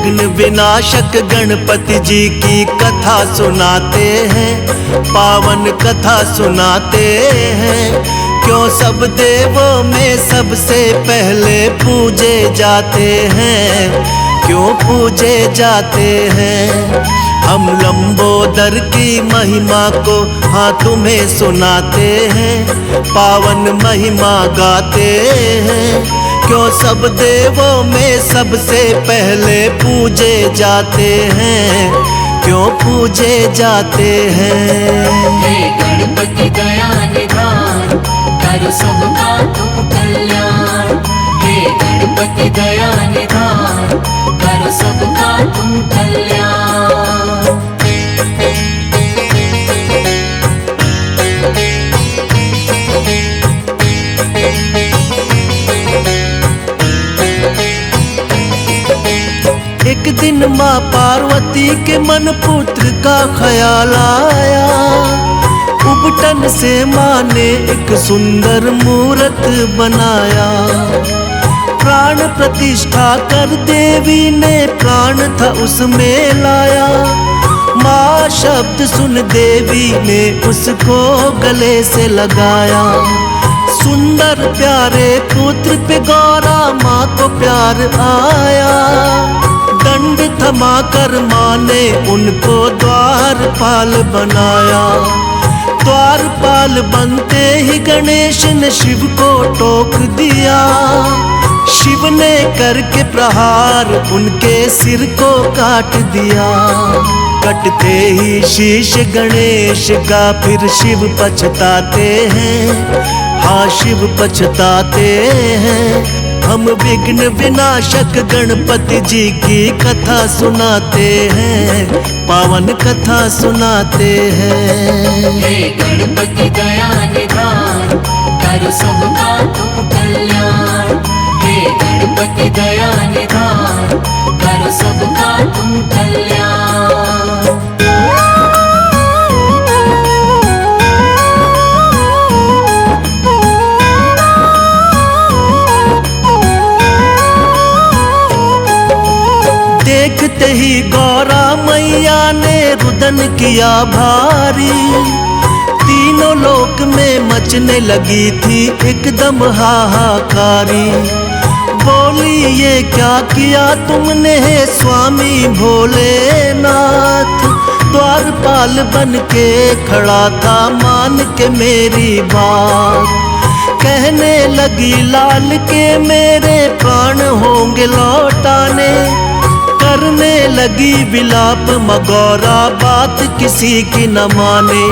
विघ्न विनाशक गणपति जी की कथा सुनाते हैं, पावन कथा सुनाते हैं। क्यों सब देवों में सबसे पहले पूजे जाते हैं, क्यों पूजे जाते हैं। हम लंबोदर की महिमा को हाँ तुम्हें सुनाते हैं, पावन महिमा गाते हैं। क्यों सब देवों में सबसे पहले पूजे जाते हैं, क्यों पूजे जाते हैं। हे गणपति दया निधान, कर सबका तुम कल्याण। हे गणपति दया निधान, कर सबका तुम कल्याण। एक दिन माँ पार्वती के मन पुत्र का ख्याल आया। उबटन से माँ ने एक सुंदर मूरत बनाया। प्राण प्रतिष्ठा कर देवी ने प्राण था उसमें लाया। माँ शब्द सुन देवी ने उसको गले से लगाया। सुंदर प्यारे पुत्र पे गौरा माँ को प्यार आया। दंड थमा कर माँ ने उनको द्वारपाल बनाया। द्वारपाल बनते ही गणेश ने शिव को टोक दिया। शिव ने करके प्रहार उनके सिर को काट दिया। कटते ही शीश गणेश का फिर शिव पछताते हैं, हाँ शिव पछताते हैं। हम विघ्न विनाशक गणपति जी की कथा सुनाते हैं, पावन कथा सुनाते हैं। हे गणपति दया निधान, कर सबका तुम कल्याण। हे गणपति दया निधान, कर सबका तुम कल्याण। देखते ही गौरा मैया ने रुदन किया भारी। तीनों लोक में मचने लगी थी एकदम हाहाकारी। बोली ये क्या किया तुमने हे स्वामी भोलेनाथ। द्वारपाल बन के खड़ा था मान के मेरी बात। कहने लगी लाल के मेरे प्राण होंगे लौटाने। करने लगी विलाप मगौरा बात किसी की न माने।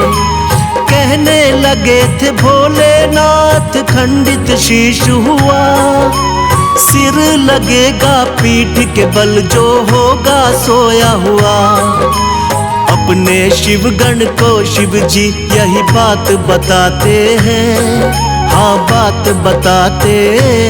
कहने लगे थे भोलेनाथ खंडित शीश हुआ। सिर लगेगा पीठ के बल जो होगा सोया हुआ। अपने शिवगण को शिव जी यही बात बताते हैं, हाँ बात बताते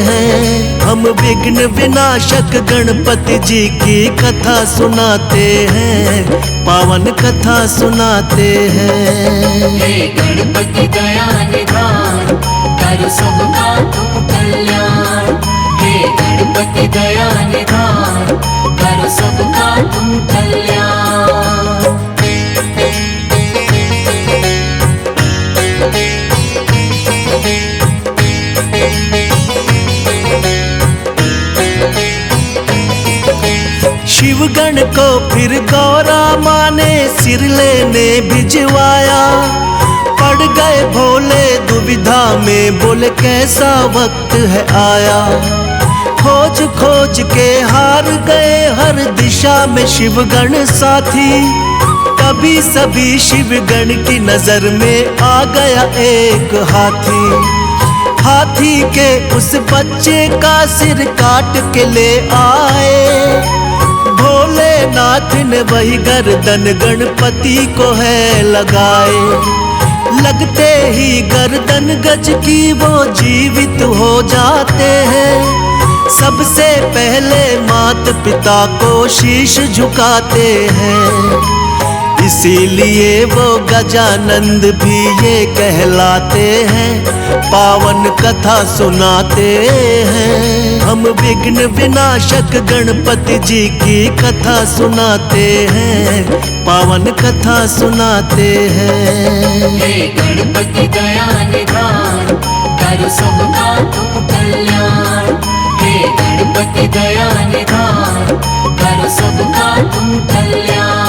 हैं। हम विघ्न विनाशक गणपति जी की कथा सुनाते हैं, पावन कथा सुनाते हैं। हे गणपति दया निधान, कर सबका तुम कल्याण। हे गणपति दया निधान, कर सबका तुम कल्याण। शिवगण को फिर गौरा माँ ने सिर लेने भिजवाया। पड़ गए भोले दुविधा में, बोले कैसा वक्त है आया। खोज खोज के हार गए हर दिशा में शिवगण साथी। तभी सभी शिवगण की नजर में आ गया एक हाथी। हाथी के उस बच्चे का सिर काट के ले आए। भोलेनाथ ने वही गर्दन गणपति को है लगाए। लगते ही गर्दन गज की वो जीवित हो जाते हैं। सबसे पहले माता पिता को शीश झुकाते हैं। इसीलिए वो गजानंद भी ये कहलाते हैं, पावन कथा सुनाते हैं। हम विघ्न विनाशक गणपति जी की कथा सुनाते हैं, पावन कथा सुनाते हैं। हे गणपति दया निधान, कर सबका तुम कल्याण। हे गणपति दया निधान, कर सबका तुम कल्याण।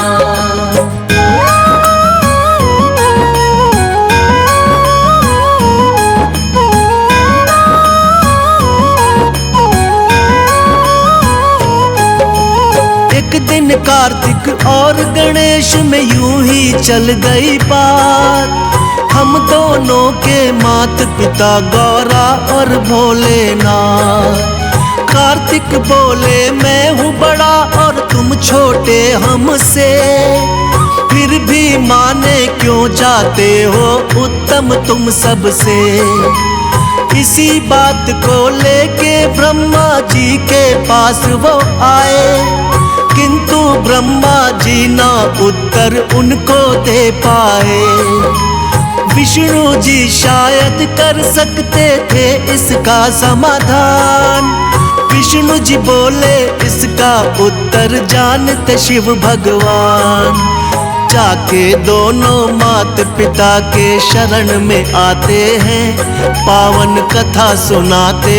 एक दिन कार्तिक और गणेश में यूं ही चल गई बात। हम दोनों के माता पिता गौरा और भोलेनाथ। कार्तिक बोले मैं हूँ बड़ा और तुम छोटे हमसे, फिर भी माने क्यों जाते हो उत्तम तुम सबसे। इसी बात को लेके ब्रह्मा जी के पास वो आए, किंतु ब्रह्मा जी ना उत्तर उनको दे पाए। विष्णु जी शायद कर सकते थे इसका समाधान। विष्णु जी बोले इसका उत्तर जानते शिव भगवान। जाके दोनों माता पिता के शरण में आते हैं, पावन कथा सुनाते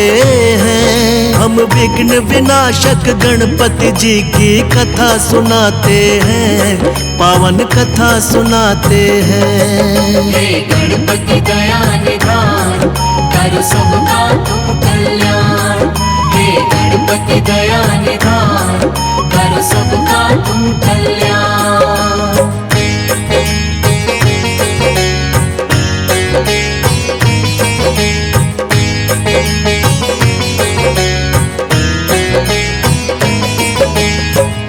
हैं। हम विघ्न विनाशक गणपति जी की कथा सुनाते हैं, पावन कथा सुनाते हैं। हे गणपति दया निधान, कर सबका तुम कल्याण। हे गणपति दया निधान, कर सबका तुम कल्याण।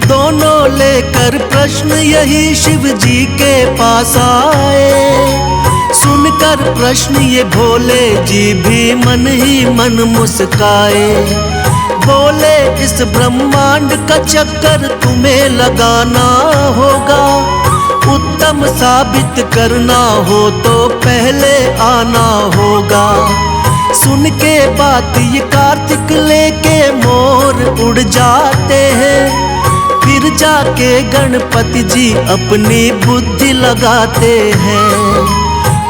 दोनों लेकर प्रश्न यही शिव जी के पास आए। सुनकर प्रश्न ये भोले जी भी मन ही मन मुस्काए। बोले इस ब्रह्मांड का चक्कर तुम्हें लगाना होगा, उत्तम साबित करना हो तो पहले आना होगा। सुन के बात ये कार्तिक लेके मोर उड़ जाते हैं, फिर जाके गणपति जी अपनी बुद्धि लगाते हैं।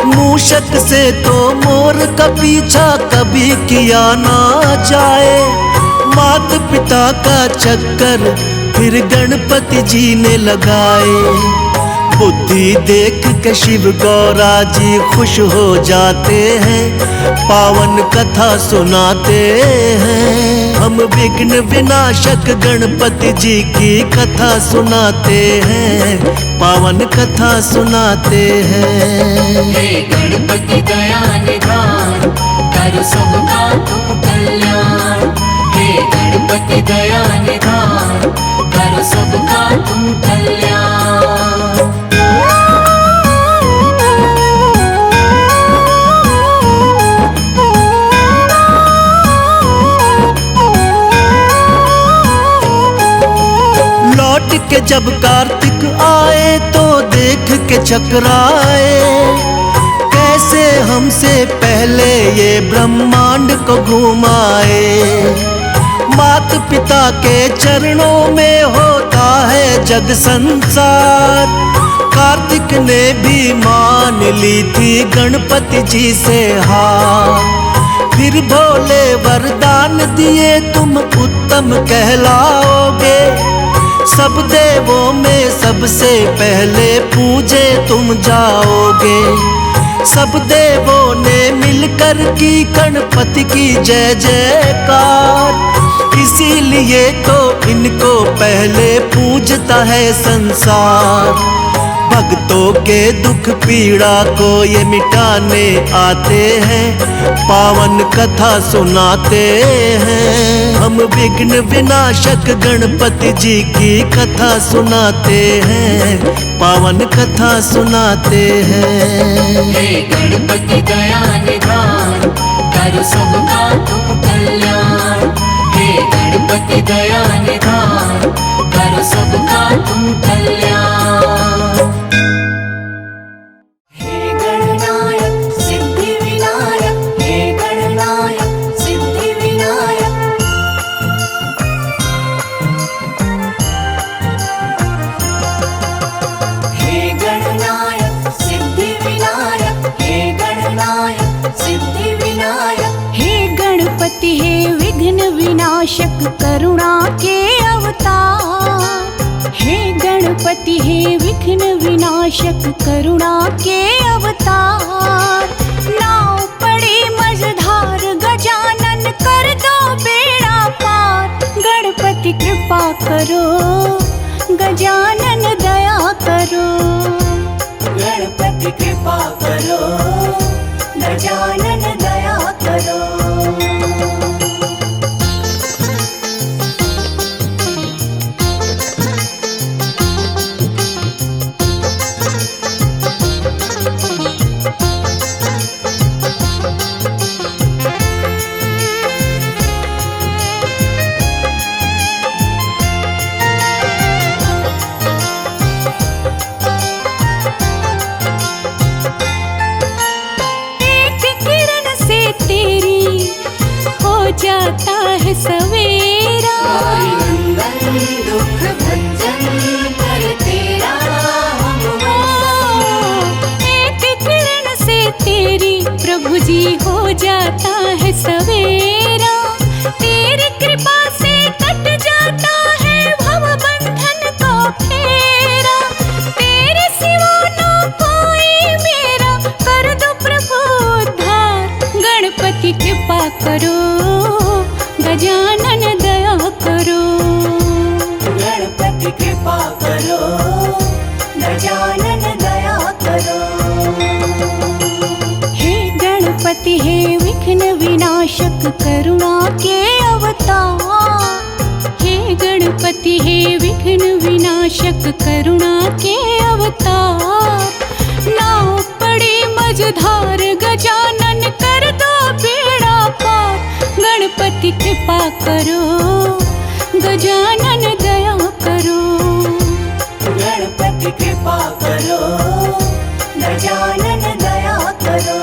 मूषक से तो मोर का पीछा कभी किया ना जाए, माता पिता का चक्कर फिर गणपति जी ने लगाए। बुद्धि देख के शिव गौरा जी खुश हो जाते हैं, पावन कथा सुनाते हैं। हम विघ्न विनाशक गणपति जी की कथा सुनाते हैं, पावन कथा सुनाते हैं। हे गणपति दया निधान, कर सबका तुम कल्याण। हे गणपति दया निधान, कर सबका तुम कल्याण। लौट के जब कार्तिक आए तो देख के चकराए, कैसे हमसे पहले ये ब्रह्मांड को घुमाए। माता पिता के चरणों में होता है जग संसार। कार्तिक ने भी मान ली थी गणपति जी से हार। फिर भोले वरदान दिए तुम उत्तम कहलाओगे, सब देवों में सबसे पहले पूजे तुम जाओगे। सब देवों ने मिलकर की गणपति की जय जयकार, इसीलिए तो इनको पहले पूजता है संसार। भक्तों के दुख पीड़ा को ये मिटाने आते हैं, पावन कथा सुनाते हैं। हम विघ्न विनाशक गणपति जी की कथा सुनाते हैं, पावन कथा सुनाते हैं। हे गणपति दया निधान, कर सबका तुम कल्याण। हे गणपति दया निधान, कर सबका तुम कल्याण। गणपति हे विघ्न विनाशक करुणा के अवतार। हे गणपति हे विघ्न विनाशक करुणा के अवतार। नाव पड़ी मझधार गजानन कर दो बेड़ा पार। गणपति कृपा करो गजानन दया करो। गणपति कृपा करो गजानन दया करो। जाता है सवेरा दुख भंजन कर तेरा एक किरण से तेरी प्रभु जी हो जाता है सवेरा। तेरी कृपा से कट जाता है भव बंधन को फेरा। तेरे सिवा ना कोई मेरा कर दो प्रभु उद्धार। गणपति कृपा करो गजानन दया करो। गणपति कृपा करो गजानन दया करो। हे गणपति हे विघ्न विनाशक करुणा के अवतार। हे गणपति हे विघ्न विनाशक करुणा के अवतार। नाव पड़ी मझधार गजानन कर दो बेड़ा पार। गणपति कृपा करो गजानन दया करो। गणपति कृपा करो गजानन दया करो।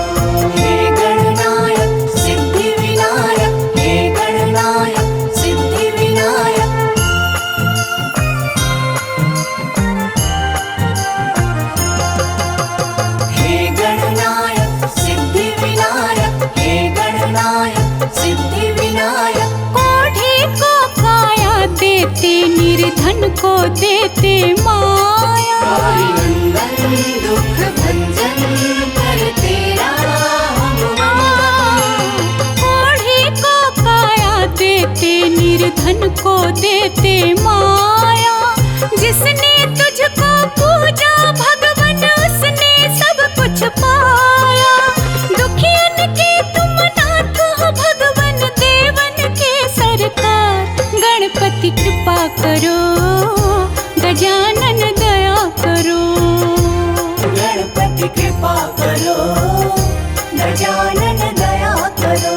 हे गणनायक सिद्धि विनायक हे गणनायक सिद्धि विनायक। हे गणनायक सिद्धि विनायक हे गणनायक सिद्धि विनायक। कोढ़ी को काया देते निर्धन को देते माया। दुख भंजन कर तेरा कोढ़ी को काया देते निर्धन को देते माया। जिसने तुझको पूजा भगवन उसने सब कुछ पाया। दुखियन के तुम नाथ हो भगवन देवन के सरकार। गणपति कृपा करो गजानन दया करो। गणपति कृपा करो गजानन दया करो।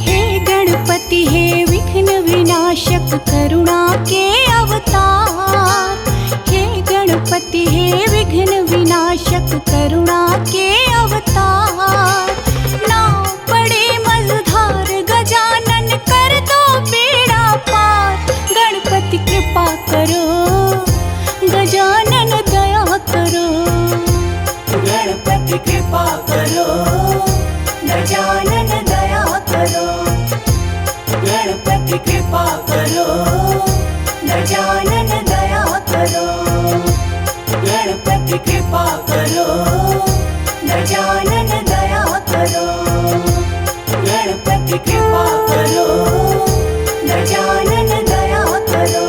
हे गणपति हे विघ्न विनाशक करुणा के अवतार। हे गणपति हे विघ्न विनाशक करुणा के अवतार। नाव पड़ी मझधार गजानन कर दो बेड़ा पार। गणपति कृपा करो गजानन दया करो। गणपति कृपा करो गजानन दया करो। गणपति कृपा करो गजानन दया करो। गणपति कृपा करो गजानन दया करो। गणपति कृपा करो गजानन दया करो।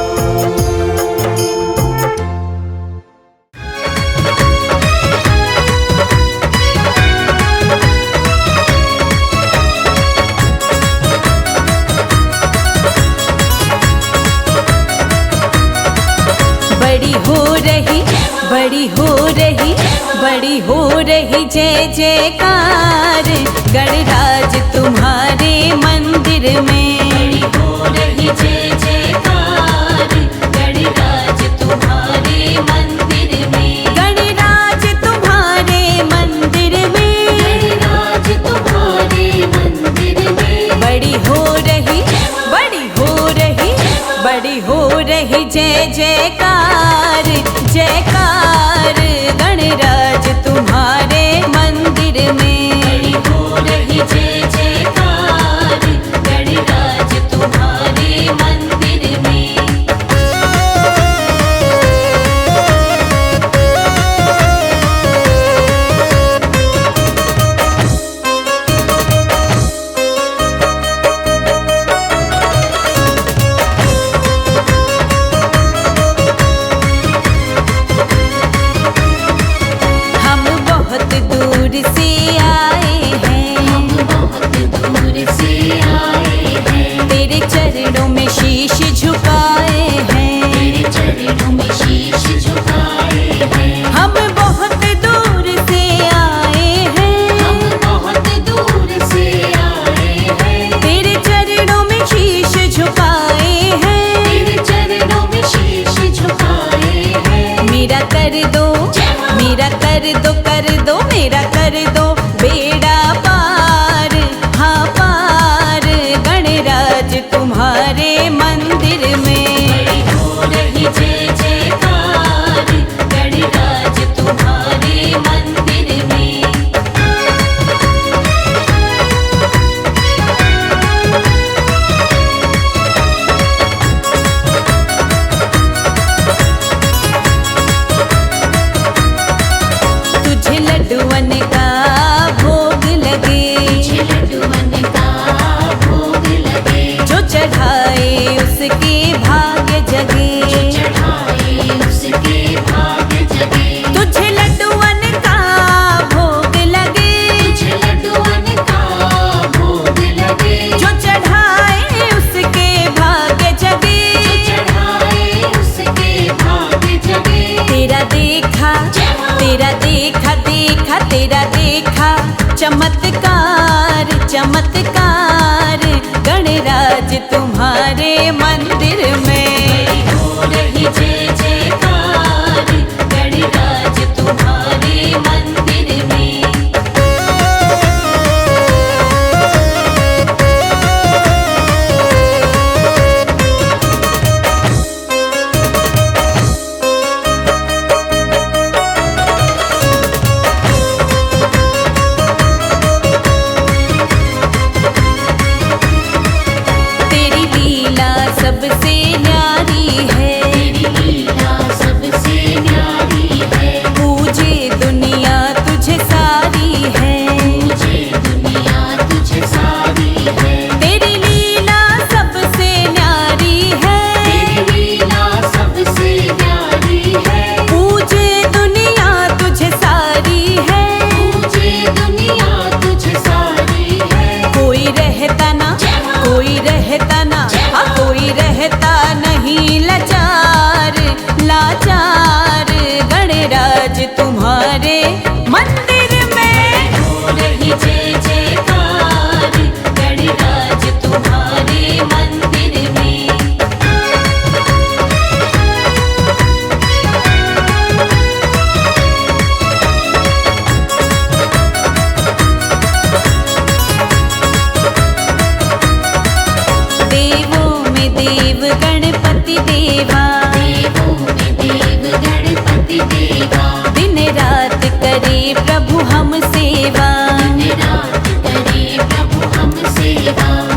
बड़ी हो रही बड़ी हो रही बड़ी हो रही जय जयकार। गणराज तुम्हारे मंदिर में बड़ी हो रही जय जयकार। गणराज तुम्हारे मंदिर में गणराज तुम्हारे मंदिर में गणराज तुम्हारे मंदिर में। बड़ी हो रही बड़ी हो रही जय जयकार जयकार। गणराज तुम्हारे मंदिर में बड़ी हो रही जय जयकार।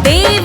देव